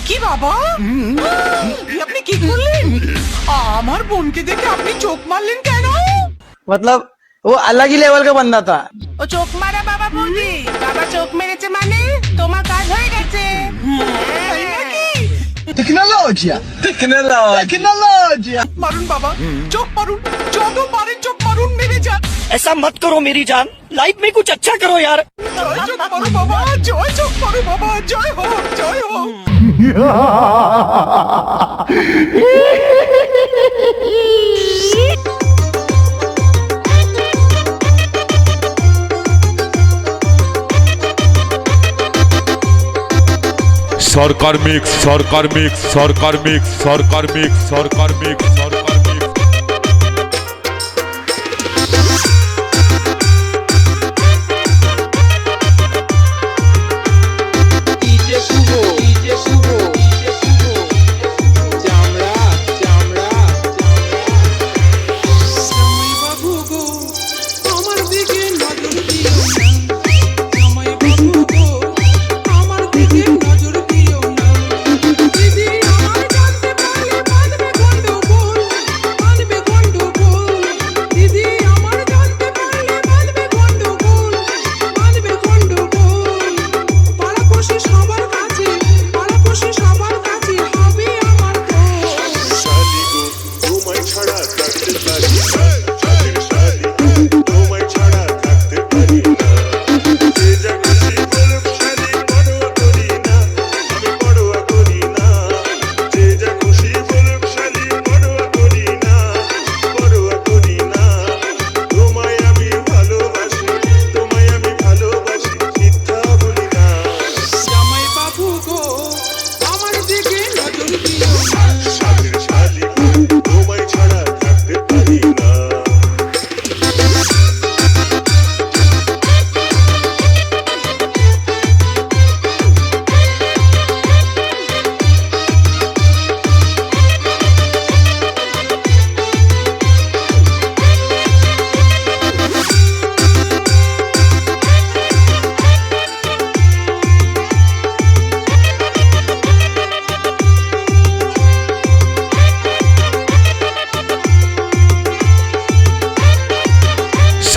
কি বাবা, আপনি কি করলেন? আমার বোনকে দেখে আপনি চোখ মারলেন কেন? मतलब वो अलग ही लेवल का बंदा था। ও চোখ মারা বাবা বলবি? বাবা চোখ মেরেছে মানে তোমার কাজ হয়ে গেছে। তাই নাকি? टेक्नोलॉजी टेक्नोलॉजी মারুন বাবা, চোখ মারুন, যত পারেন চোখ মারুন, মেরে যান। ऐसा मत करो मेरी जान, लाइफ में कुछ अच्छा करो यार। জয় চোখ মারো বাবা, জয় চোখ মারো বাবা, জয় হোক, জয় হোক। সরকার মিক্স সরকার মিক্স সরকার মিক্স সরকার মিক্স সরকার মিক্স সরকার মিক্স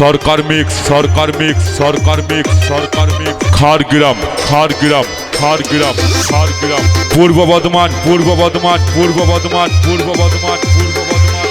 সরকার মিক্স সরকার মিক্স সরকার মিক্স সরকার মিক্স খাড়গ্রাম খাড়গ্রাম খাড়গ্রাম খাড়গ্রাম পূর্ব বর্ধমান পূর্ব বর্ধমান পূর্ব বর্ধমান পূর্ব বর্ধমান পূর্ব বর্ধমান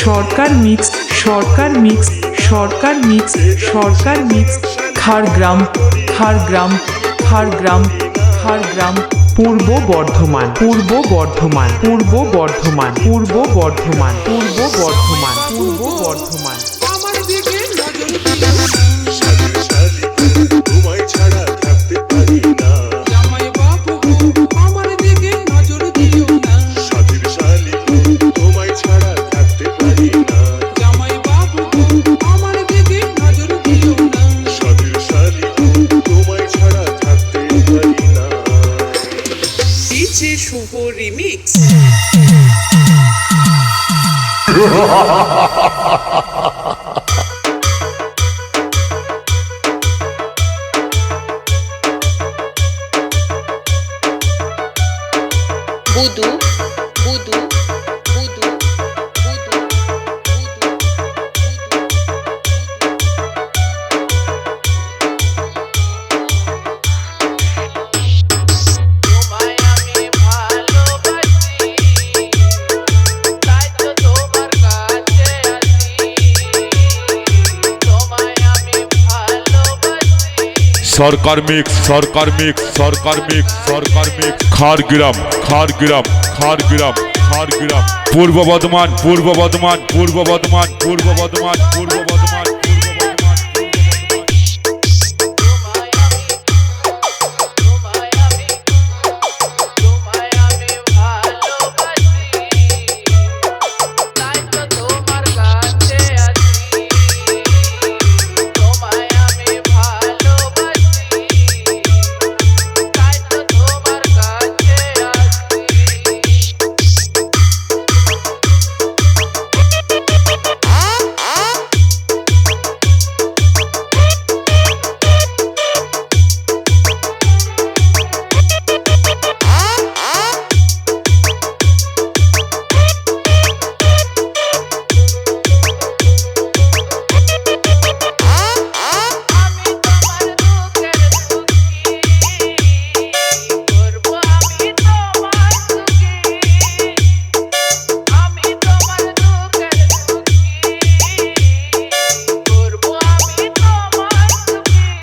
সরকার মিক্স সরকার মিক্স সরকার মিক্স সরকার মিক্স খাড়গ্রাম খাড়গ্রাম খাড়গ্রাম খাড়গ্রাম পূর্ব বর্ধমান পূর্ব বর্ধমান পূর্ব বর্ধমান পূর্ব বর্ধমান পূর্ব বর্ধমান পূর্ব বর্ধমান আমার দিকে নজর দিও না সাধু সাধি তোমায় ছাড়া থাকতে পারি না জামাই বাবু আমার দিকে নজর দিও না সাধুর শালি তোমায় ছাড়া থাকতে পারি না জামাই বাবু আমার দিকে নজর দিও না সাধুর শালি তোমায় ছাড়া থাকতে পারি না ডিজে শুভ রিমিক্স বুদু বুদু বুদু বুদু তোমায় আমি ভালোবাসি তাই তো তোমার কাছে আসি তোমায় আমি ভালোবাসি সরকার মিক্স সরকার মিক্স সরকার মিক্স সরকার মিক্স খাড়গ্রাম খাড়গ্রাম খাড়গ্রাম খাড়গ্রাম পূর্ব বর্ধমান পূর্ব বর্ধমান পূর্ব বর্ধমান পূর্ব বর্ধমান পূর্ব বর্ধমান তোমায় আমি ভালোবাসি তাই তো তোমার কাছে আসি তোমায় আমি ভালোবাসি তাই তো তোমার কাছে আমি তোমার দুঃখের সুখী করব আমি তোমার সুখী আমি তোমার দুঃখের সুখী করব আমি তোমার সুখী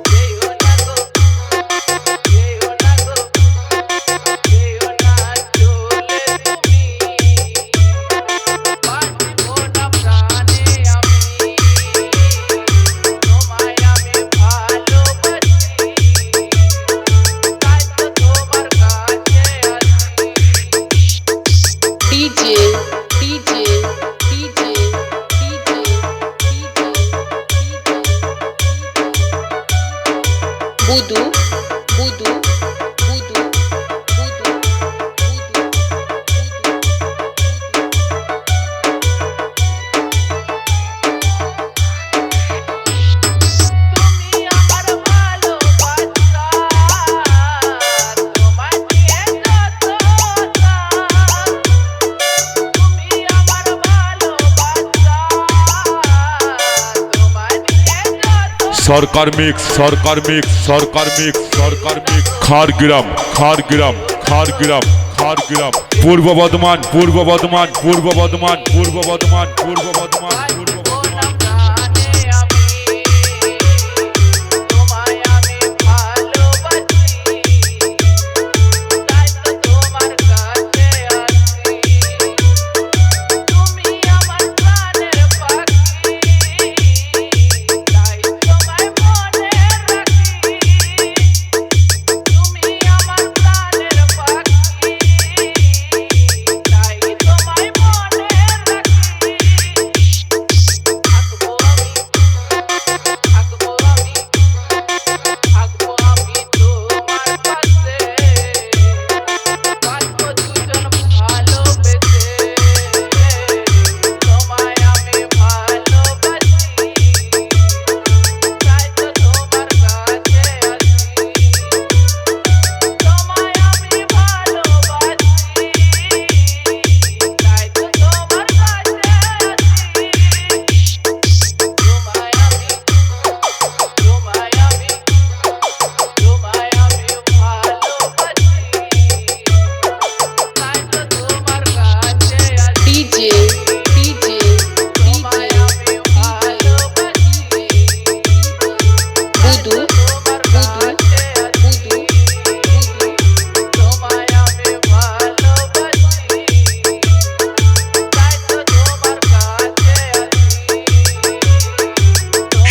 যেও না গো যেও না গো যেও না চলে তুমি বাঁচবো না প্রাণে আমি তোমায় আমি ভালোবাসি তাই তো তোমার কাছে আসি DJ DJ DJ DJ DJ বুদু বুদু বুদু বুদু বুদু তুমি আমার ভালোবাসা তোমার নিয়ে যত তুমি আমার ভালোবাসা তোমার নিয়ে যত সরকার মিক্স সরকার মিক্স সরকার মিক্স সরকার মিক্স খাড়গ্রাম খাড়গ্রাম খাড়গ্রাম খাড়গ্রাম পূর্ব বর্ধমান পূর্ব বর্ধমান পূর্ব বর্ধমান পূর্ব বর্ধমান পূর্ব বর্ধমান পূর্ব বর্ধমান প্রাণে আমি তোমায় আমি ভালোবাসি তাই তো তোমার কাছে আসি তুমি আমার প্রাণের পাখি তাই তোমায় মনে রাখি তুমি আমার প্রাণের পাখি তাই তোমায় মনে রাখি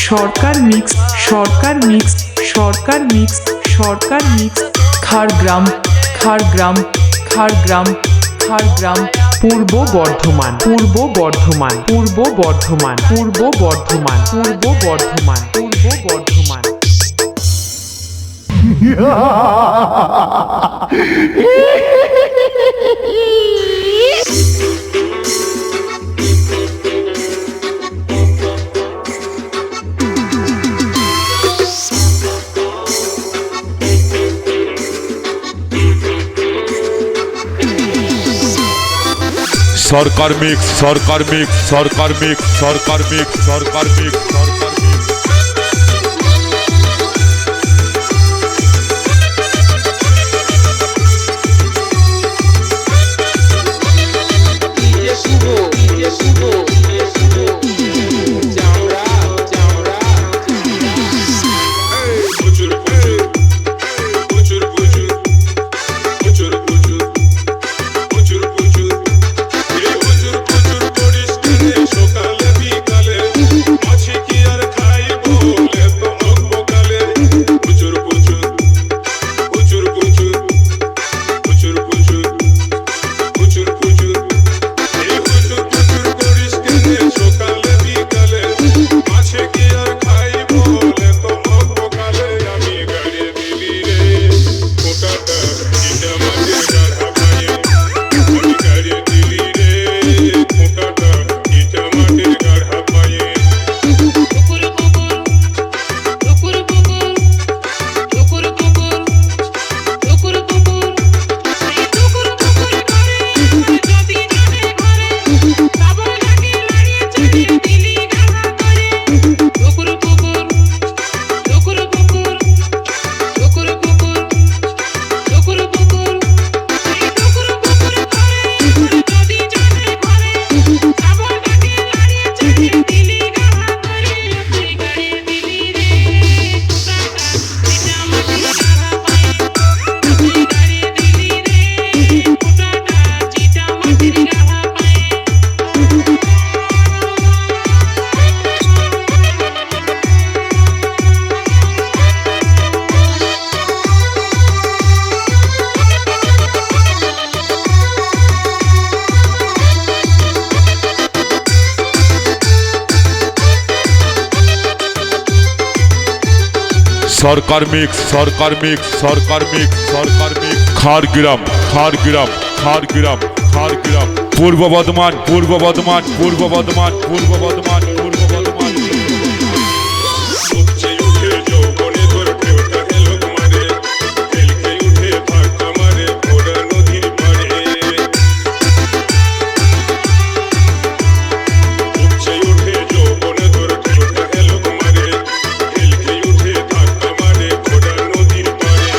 সরকার মিক্স সরকার মিক্স সরকার মিক্স সরকার মিক্স খাড়গ্রাম খাড়গ্রাম খাড়গ্রাম খাড়গ্রাম পূর্ব বর্ধমান পূর্ব বর্ধমান পূর্ব বর্ধমান পূর্ব বর্ধমান পূর্ব বর্ধমান পূর্ব বর্ধমান সরকার মিক্স সরকার মিক্স সরকার মিক্স সরকার মিক্স সরকার মিক্স সরকার মিক্স প্রচুর প্রচুর প্রচুর প্রচুর প্রচুর প্রচুর প্রচুর প্রচুর এই প্রচুর প্রচুর করিস কেনে সকালে বিকালে মাছি কি আর খাই বলে তো অল্পকালে প্রচুর প্রচুর প্রচুর প্রচুর প্রচুর প্রচুর প্রচুর প্রচুর এই প্রচুর প্রচুর করিস কেনে সকালে বিকালে মাছি কি আর খাই বলে তো অল্পকালে আমি গাড়ি দিলি রে ফোটাটা ইটা মাঝে গাড়া পায়ে আমি গাড়ি দিলি রে ফোটাটা ইটা মাঝে গাড়া পায়ে সরকার মিক্স সরকার মিক্স সরকার মিক্স সরকার মিক্স খাড়গ্রাম খাড়গ্রাম খাড়গ্রাম খাড়গ্রাম পূর্ব বর্ধমান পূর্ব বর্ধমান পূর্ব বর্ধমান পূর্ব বর্ধমান পূর্ব বর্ধমান উপচে উঠে যৌবনে তোর ঢেউটা হেলো মারে হেলকে উঠে ফাঁকা মারে ভোরা নদীর পাড়ে উপচে উঠে যৌবনে তোর ঢেউটা হেলো মারে হেলকে উঠে ফাঁকা মারে ভোরা নদীর পাড়ে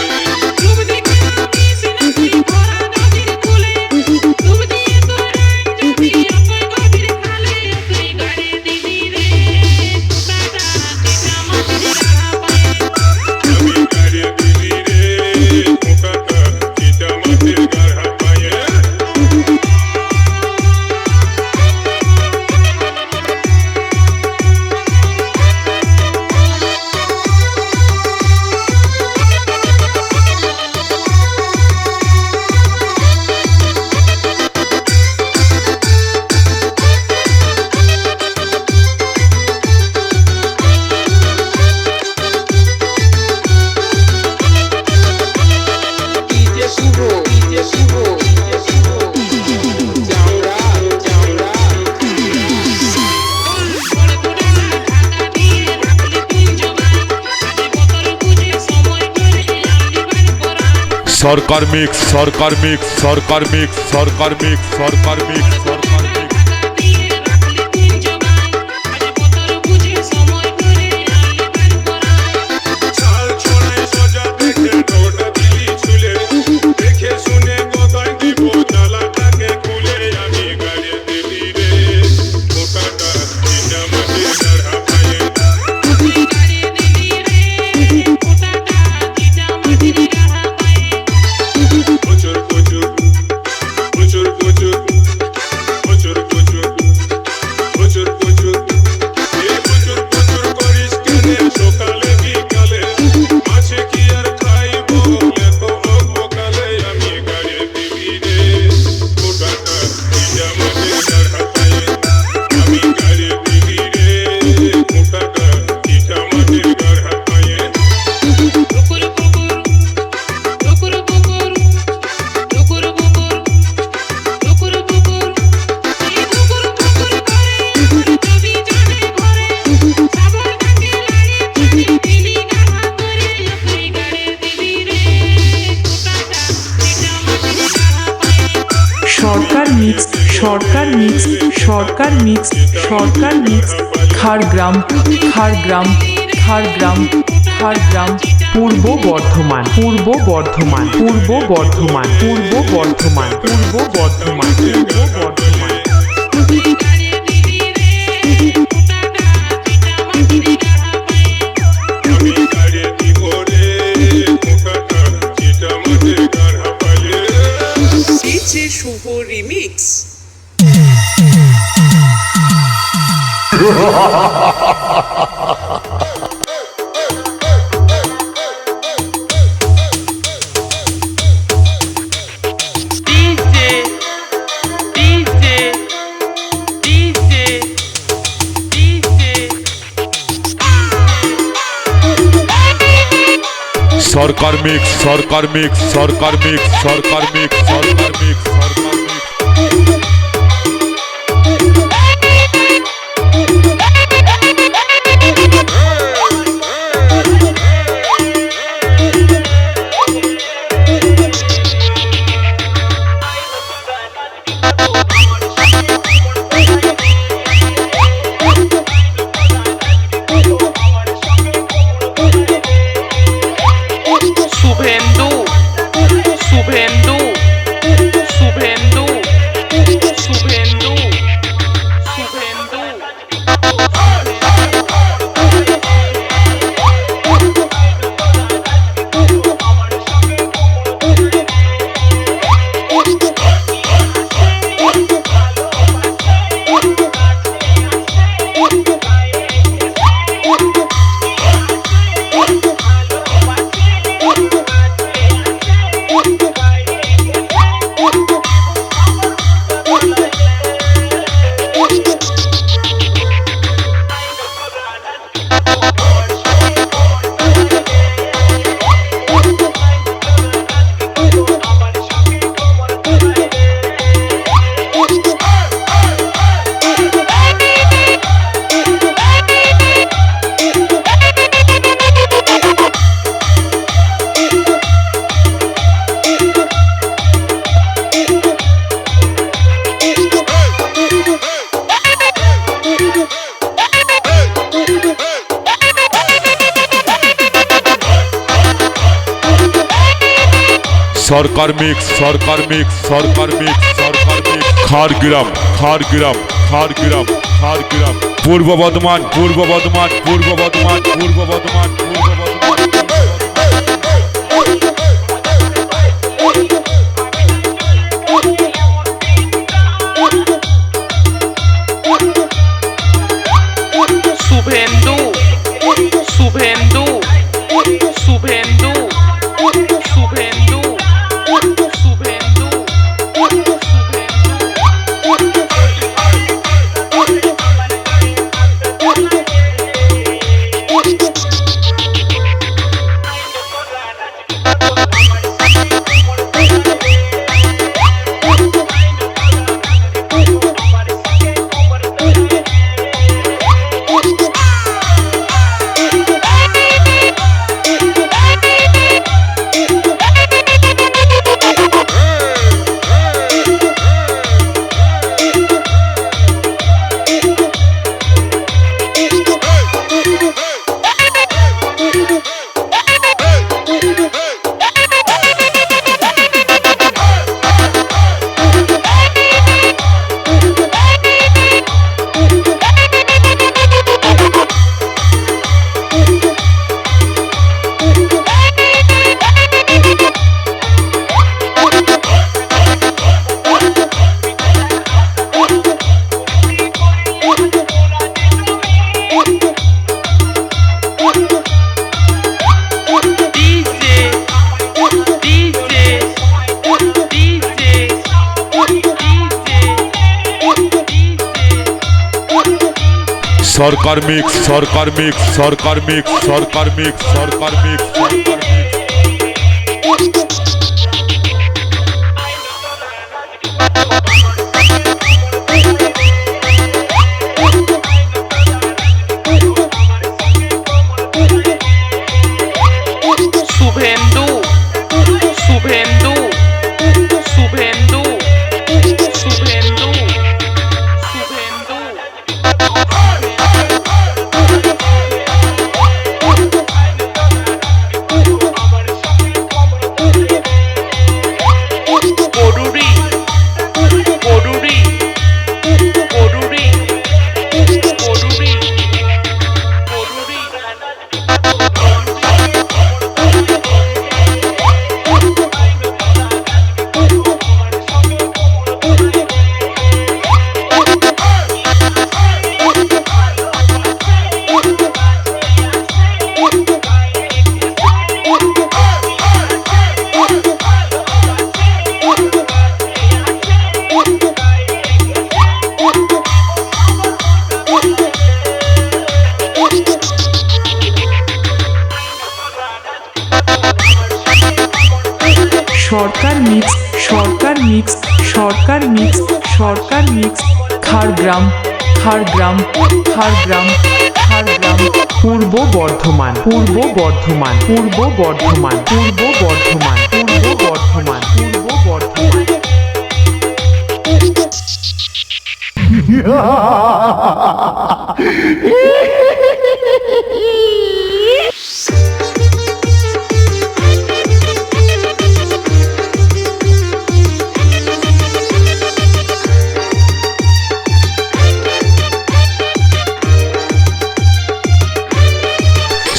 আমি গাড়ি দিলি রে ফোটাটা ইটা মাঝে গাড়া পায়ে সরকার মিক্স সরকার মিক্স সরকার মিক্স সরকার মিক্স সরকার মিক্স সরকার মিক্স চাল ছড়ায় সজা দেখে নোটা দিলি ছুলে দেখে শুনে কথায় দিব তালাটাকে খুলে আমি গাড়ি দিলি রে ফোটাটা ইটা মাঝে গাড়া পায়ে প্রচুর প্রচুর প্রচুর প্রচুর প্রচুর সরকার মিক্স খাড়গ্রাম পূর্ব বর্ধমান আমি গাড়ি দিব রে মুখাটা চিটা মাঠে গাড়া পালে ডিজে শুভ রিমিক্স সরকার মিক্স শুভেন্দু শুভেন্দু শুভেন্দু শুভেন্দু শুভেন্দু সরকার মিক্স খাড়গ্রাম পূর্ব বর্ধমান শুভেন্দু শুভেন্দু শুভেন্দু শুভেন্দু শুভেন্দু সরকার মিক্স শুভেন্দু শুভেন্দু শুভেন্দু শুভেন্দু শুভেন্দু মিক্স সরকার মিক্স সরকার মিক্স সরকার মিক্স খাড়গ্রাম খাড়গ্রাম খাড়গ্রাম খাড়গ্রাম পূর্ব বর্ধমান পূর্ব বর্ধমান পূর্ব বর্ধমান পূর্ব বর্ধমান পূর্ব বর্ধমান পূর্ব বর্ধমান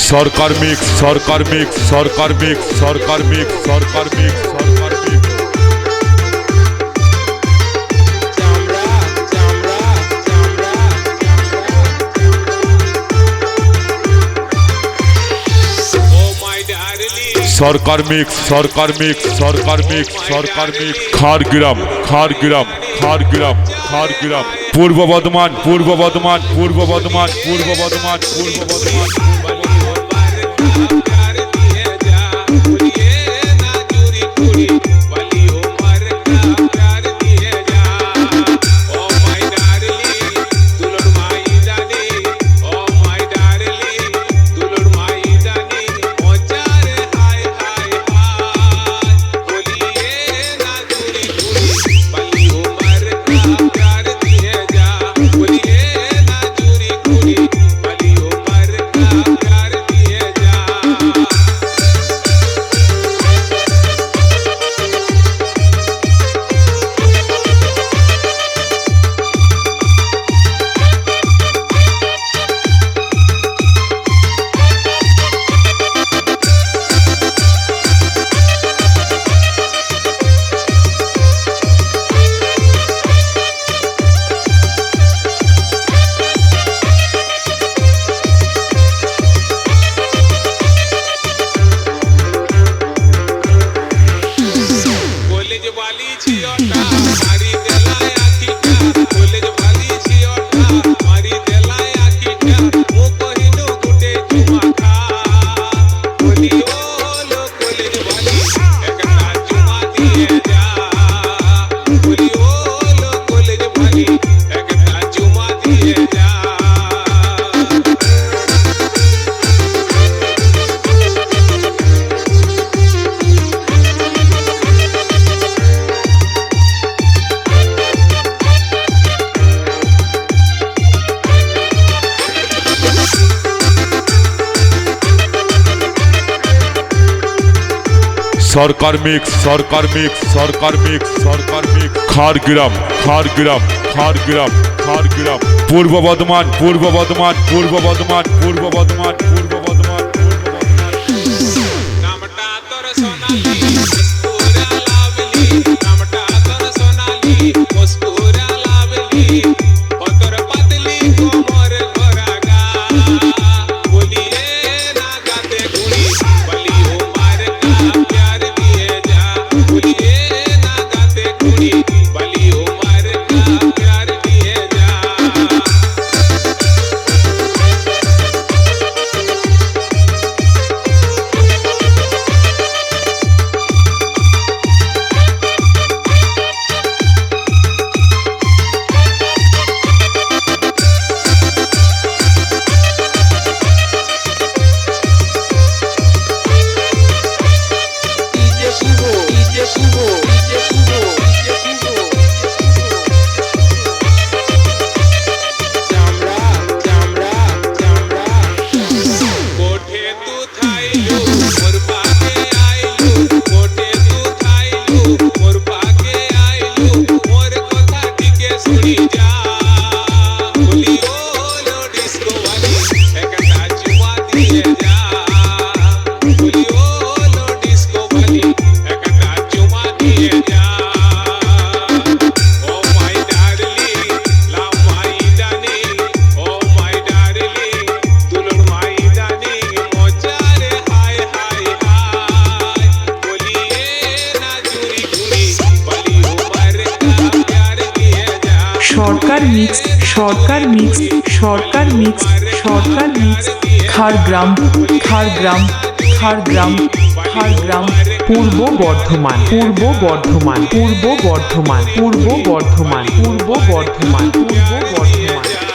সরকার মিক্স সরকার মিক্স সরকার মিক্স সরকার মিক্স সরকার মিক্স সরকার মিক্স সরকার মিক্স সরকার মিক্স সরকার মিক্স সরকার মিক্স খাড়গ্রাম খাড়গ্রাম খাড়গ্রাম খাড়গ্রাম পূর্ব বর্ধমান পূর্ব বর্ধমান পূর্ব বর্ধমান পূর্ব বর্ধমান পূর্ব বর্ধমান সরকার মিক্স সরকার মিক্স সরকার মিক্স সরকার মিক্স খাড়গ্রাম খাড়গ্রাম খাড়গ্রাম খাড়গ্রাম পূর্ব বর্ধমান পূর্ব বর্ধমান পূর্ব বর্ধমান পূর্ব বর্ধমান পূর্ব বর্ধমান সরকার মিক্স সরকার মিক্স সরকার মিক্স সরকার মিক্স খাড়গ্রাম খাড়গ্রাম খাড়গ্রাম খাড়গ্রাম পূর্ব বর্ধমান পূর্ব বর্ধমান পূর্ব বর্ধমান পূর্ব বর্ধমান পূর্ব বর্ধমান পূর্ব বর্ধমান